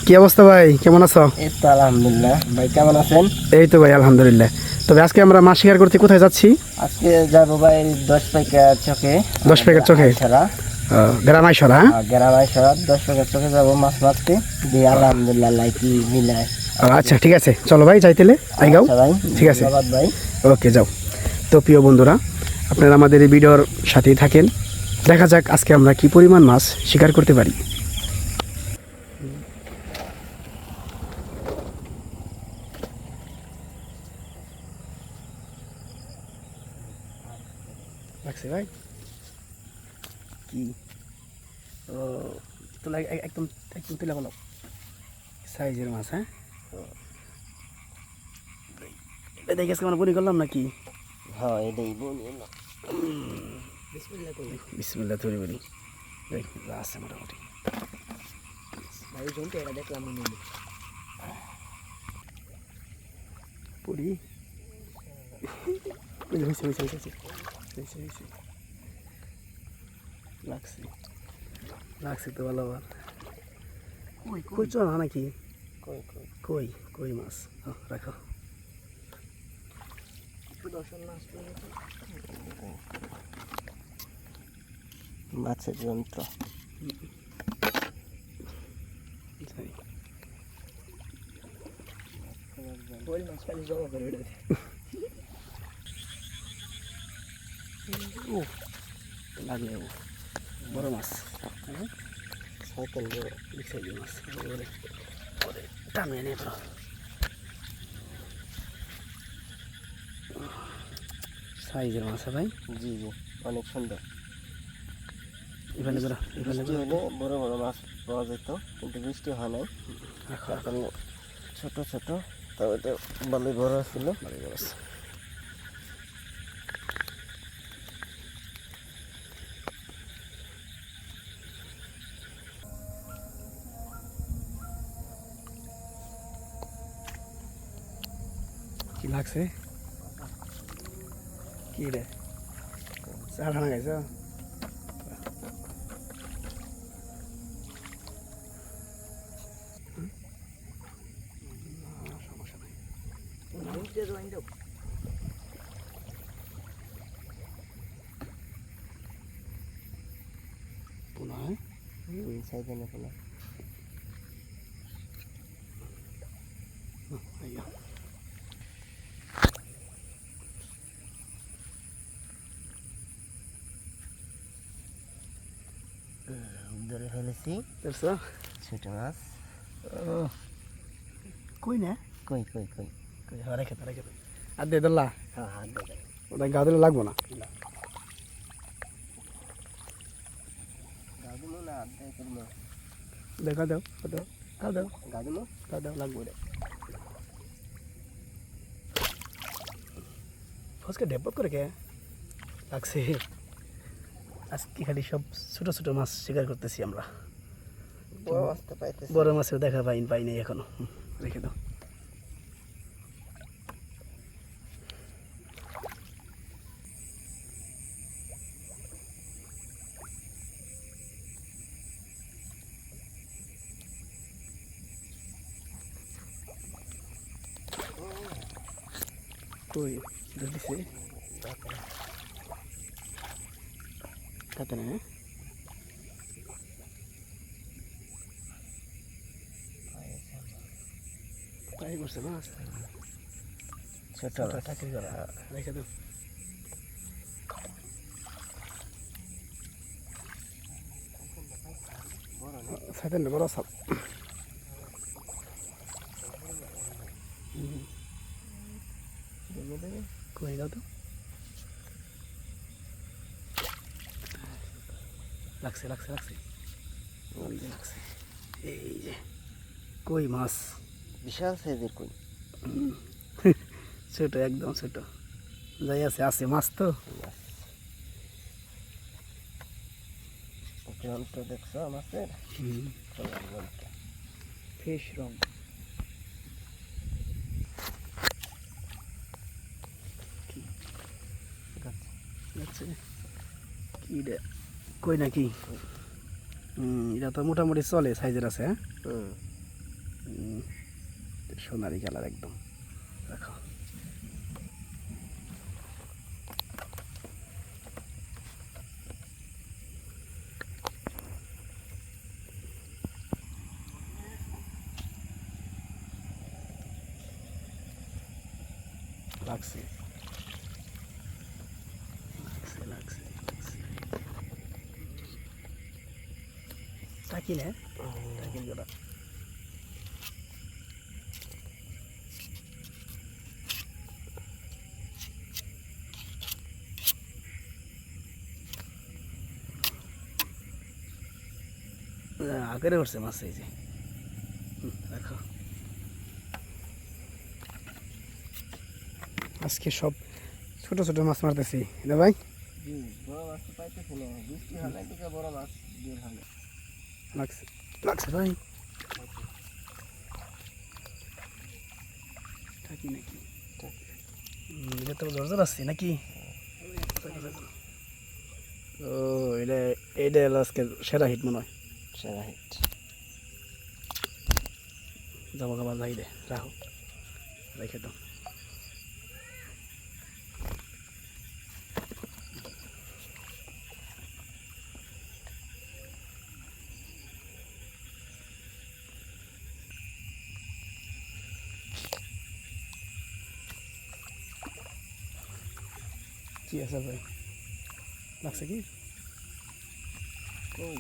কি অবস্থা ভাই, কেমন আছো? এই তো আলহামদুলিল্লাহ। ভাই কেমন আছেন? এই তো ভাই আলহামদুলিল্লাহ। তবে আজকে আমরা মাছ শিকার করতে কোথায় যাচ্ছি? আজকে যাবো ভাই 10 পাইকা চোখে। 10 পাইকার চোখে? আইসরা গ্রাম আইসরা। গ্রাম আইসরা 10 পাইকা চোখে যাবো মাছ মারতে দিয়ে আলহামদুলিল্লাহ লাইকি মিলায়। আচ্ছা ঠিক আছে, চলো ভাই যাইতেলে আইগাও। আচ্ছা ভাই, ঠিক আছে ধন্যবাদ ভাই। ওকে যাও। তো প্রিয় বন্ধুরা, আপনারা আমাদের এই ভিডিওর সাথেই থাকেন। দেখা যাক আজকে আমরা কি পরিমাণ মাছ শিকার করতে পারি। লাগছে ভাই কি? ও তোলা একদম একদম তুলে বলো সাইজের মাছ। হ্যাঁ, এটা দেখে আমরা বনি করলাম নাকি? হ্যাঁ এটাই বলি। বিসমিল্লাহ ধরে বলি। দেখ আছে মোটামুটি ভাই জন্টু এটা দেখলাম পড়ি লাগছে লাগছে তো ভালো। কই চল নাকি? কই কই কই কই মাছ রাখো। মাছের যন্ত্র লাগলে বড় মাছ, সাইকেল বড় বিগ সাইজের মাছ। টানে নে সাইজের মাছ ভাই। জি জি অনেক সুন্দর। এখানে বৃষ্টি হলে বড় বড় মাছ পাওয়া যেত, কিন্তু বৃষ্টি হয় নাই। এখন ছোট ছোট, তবে এটা ভালোই বড় ছিল। ভালোই বড় আছে। কি লাগছে? কি রে চা খানা খাইছ? সমস্যা নাই। পুনঃ সাইকেল না ধরে ফেলেছি ছোট মাছ। কই না? কই কই কই কই রেখে আর দিয়ে দিল্লা। হ্যাঁ হাত ধরে ওটা গা দিলে লাগবো না। গাগুলো না হাত দিয়ে করবো। দেখা দাও দাও দাও গাগুলো দাও লাগবো রে। ফসকে ডেপ করে কে লাগছে। আজকে খালি সব ছোট ছোট মাছ শিকার করতেছি আমরা। বড় মাছ তো পাইতেছি, বড় মাছের দেখা পাই নাই এখনো। রেখে দাও। কই দিছে কাতে না? তাই করছে মাছ ছোট টাকি করা। রেখে দাও। সাথে বড় সাপ। কই দাও তো। লাগছে এই যে কই মাছ, বিশাল সাইজের কই। ছোট একদম ছোট যাই আছে মাছ তো। যন্ত্র দেখছো মাছের ফিশ রং। কি রে কই নাকি? এটা তো মোটামুটি চলে সাইজের আছে। হ্যাঁ সোনারি কালার একদম। দেখো লাগছে লাগছে লাগছে লাগছে টাকিল হ্যাঁ টাকিল গোটা আগেরে উঠছে মাছ এই যে দেখো আজকে সব ছোট ছোট মাছ মারতেছি না ভাই বড় মাছ তো পাইতেছি না, বৃষ্টি হলে দিকে বড় মাছ বের হয় না। লাগছে লাগছে ভাই টাকি নাকি এটা তো জোর আসছে নাকি ও এটা এটা হলো আজকের সেরা হিট মনে হয় সেরা হিট। যাবো খাবার যাই দে রাখো রেখে দাও কি আছে ভাই লাগছে কি কই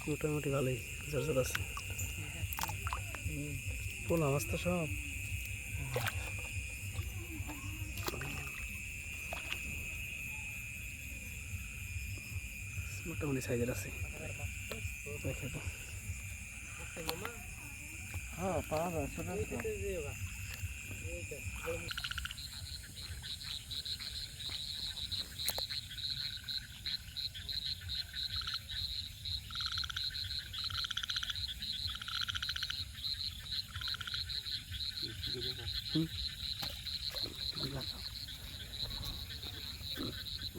মোটামুটি ভালোই জোর জোর আছে পোলা মাছ তো সব মোটামুটি সাইজের আছে রেখে দাও হ্যাঁ পাওয়া যায় ছোট ছোট।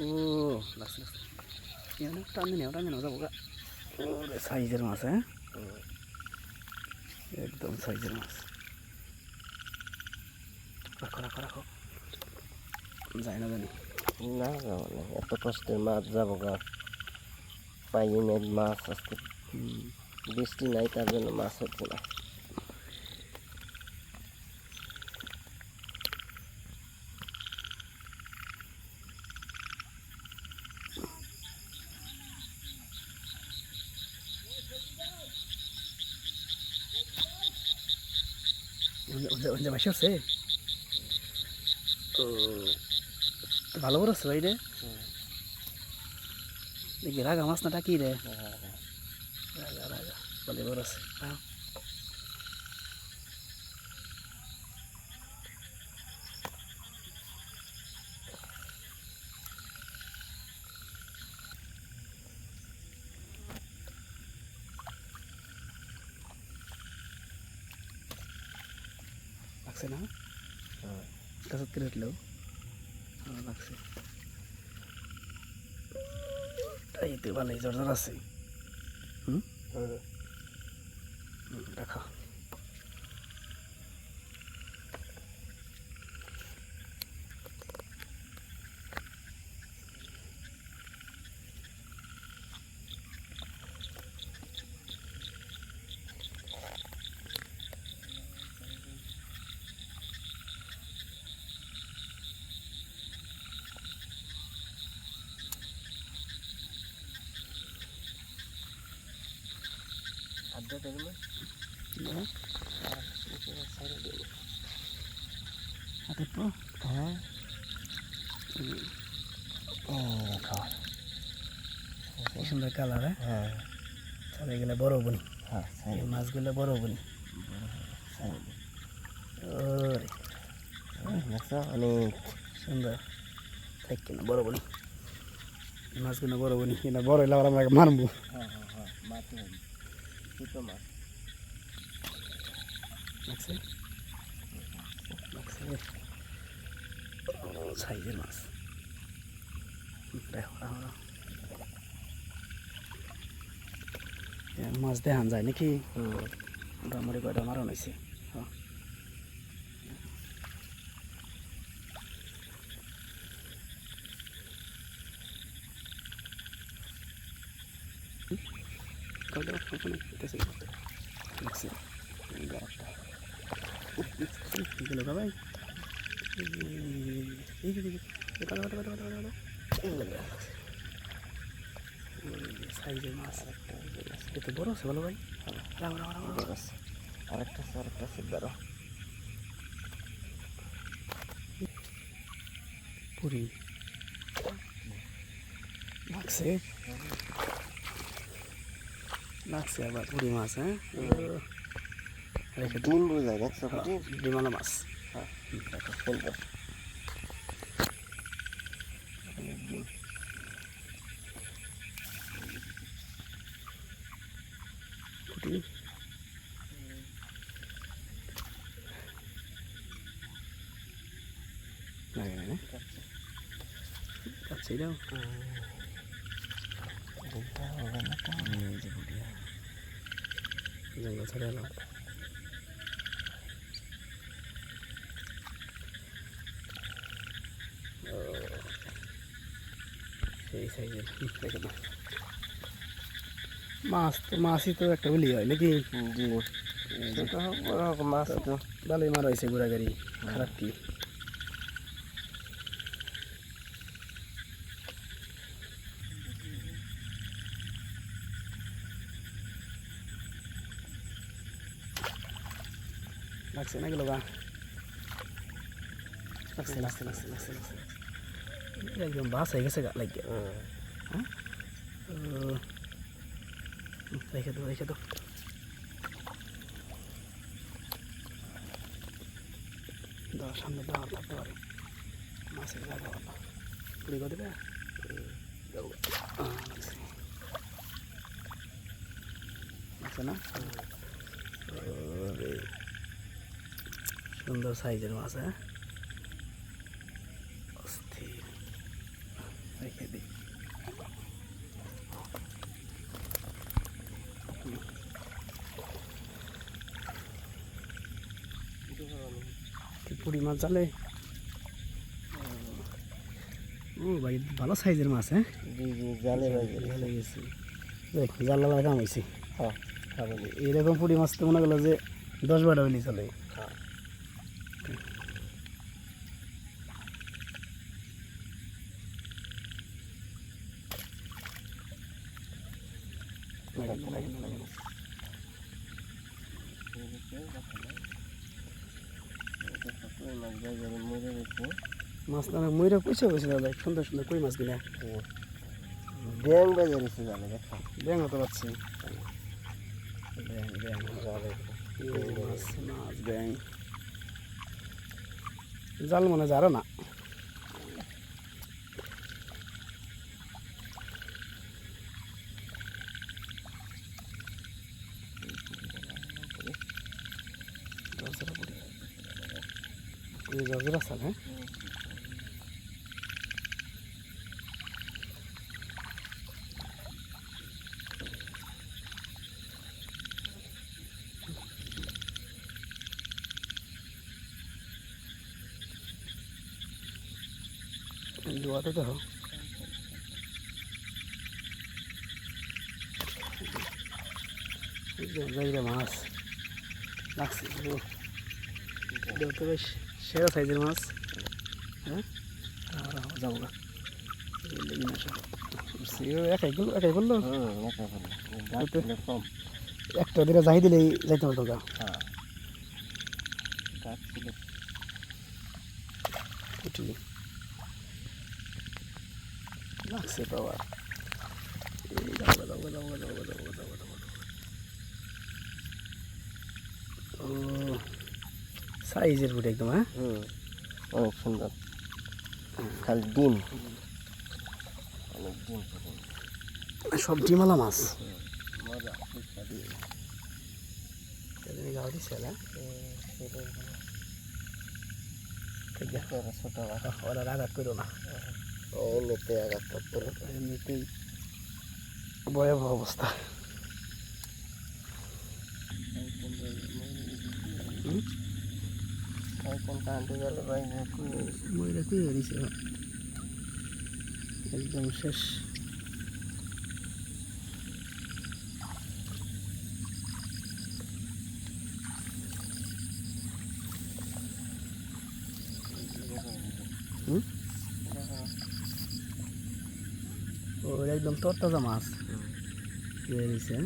ও লাগছে লাগছে টানে নেও যাবো গা ওরে সাইজের মাছ হ্যাঁ একদম সাইজের মাছ রাখো রাখো রাখো যায় না জানি না যাবো না, এত কষ্টের মাছ যাবো গা পাইনি মাছ আজকে, বৃষ্টি নাই তার জন্য মাছ হচ্ছে না। 언제 마셨어요? ভালো বড় ভাই রে দেখি রাগা মাছ না টাকি রে রাগা রাগা বলে বড় লাগছে না গাছত কেটে উঠলেও লাগছে তাই তো ভালোই জোর জোর আছে দেখা খাদ্য দেখবে হাতে তো হ্যাঁ কি সুন্দর কালার হ্যাঁ তাহলে এগুলো বড় বনি হ্যাঁ এই মাছগুলো বড় বনি অনেক সুন্দর থাক কিনা বড় বনি মাছগুলো বড় বনি এটা বড় হইলে আবার আমরা মারবো হ্যাঁ হ্যাঁ হ্যাঁ মাছ ছোটো মাছ লাগছে লাগছে সাইজের মাছ দেখো আমরা মাছ দেখান যায় নাকি হুম মোটামুটি কয়টা মারণ হয়েছে ভাই সাইজের মাছ এটা বড় আছে বলো ভাই আরেকটা আছে ধরো পুরি লাগছে লাগছে আবার পুরি মাছ হ্যাঁ রেখে ডিম বোঝায় দেখছো ডিমালা মাছ হ্যাঁ সুন্দর পুরি লাগে না আচ্ছা এটাও জঙ্গল ছাড়ে এলাম সেই সাইজের দেখে না মাছ তো মাছই তো একটা বলি হয় নাকি জি ছোট হোক বড় হোক মাছ তো ভালোই মারা হয়েছে ঘোড়া গাড়ি খারাপ কি লাগছে না গেল গা লাগছে একদম বাস হয়ে গেছে গা লাগে হ্যাঁ রেখে দো সামনে দেওয়ার থাকতে পারে মাছের জায়গা ভালো পুরি করে দেবে লাগছে না সুন্দর সাইজের মাছ হ্যাঁ অস্থির রেখে দিই পুরি মাছ জালে ও ভাই ভালো সাইজের মাছ হ্যাঁ জি জালে জালে গেছি দেখ জাল লাগা কাম হয়েছি হ্যাঁ এইরকম পুরি মাছ তো মনে করলো যে 10-12 হইলেই চলে মাছ না ময়ূরা পয়সা হয়েছে দাদা সুন্দর সুন্দর কই মাছ কিনা ব্যাং বাজার এসে জানে দেখো ব্যাং হতে পারছি ব্যাং মাছ ব্যাং জাল মনে যারো না জজরা সাল হ্যাঁ দুয়াতে দেখো জায়গা মাছ লাগছে দেখতে বেশ সেরা সাইজের মাছ হ্যাঁ যাবো না একাই বললো কম একটা দিনে যাই দিলেই যাইতে পারতো গা হ্যাঁ উঠলি লাগছে বাবা ও সাইজের ফুটে একদম হ্যাঁ অনেক সুন্দর খালি ডিম অনেক ডিম সব ডিমালা মাছ মজা গাও দিচ্ছে ছোট ওরা আঘাত করো না এমনিতে আঘাত করতে এমনিতেই ভয়াবহ অবস্থা এখন কারেন্টে গেলে বাইরে ময়রা কি হয়েছে একদম শেষ। হুম? ওর একদম তরতাজা মাছ বেরিয়েছে।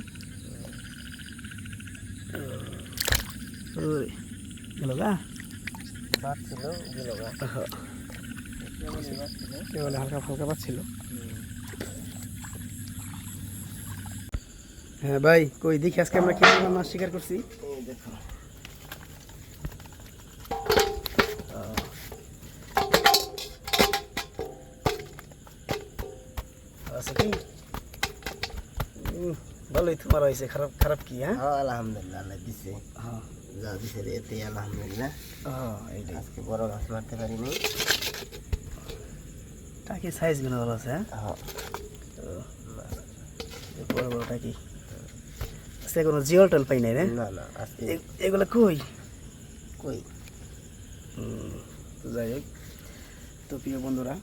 ওই গেল গা বাচ্ছিল দিল গা বাচ্ছিল। কেবল হালকা ফালকা পাচ্ছিল। হ্যাঁ ভাই কই দেখি আজকে আমরা কি পরিমাণ মাছ শিকার করছি। এই দেখো আছে কি ভালোই তোমার হয়েছে, খারাপ খারাপ কি? হ্যাঁ হ্যাঁ আলহামদুলিল্লাহ আল্লাহ দিছে। হ্যাঁ যা দিছে রে এতে আলহামদুলিল্লাহ। এইটাই আজকে বড় মাছ মারতে পারিনি। টাকি সাইজ গুলো ভালো আছে। হ্যাঁ হ্যাঁ বড় বড় টাকি আজকে কোনো জিওল টল পাই নাই রে। না না আজকে এগুলো কই কই তো যাই হোক। তো প্রিয় বন্ধুরা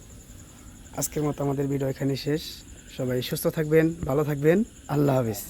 আজকের মতো আমাদের ভিডিও এখানে শেষ। সবাই সুস্থ থাকবেন, ভালো থাকবেন, আল্লাহ হাফিজ।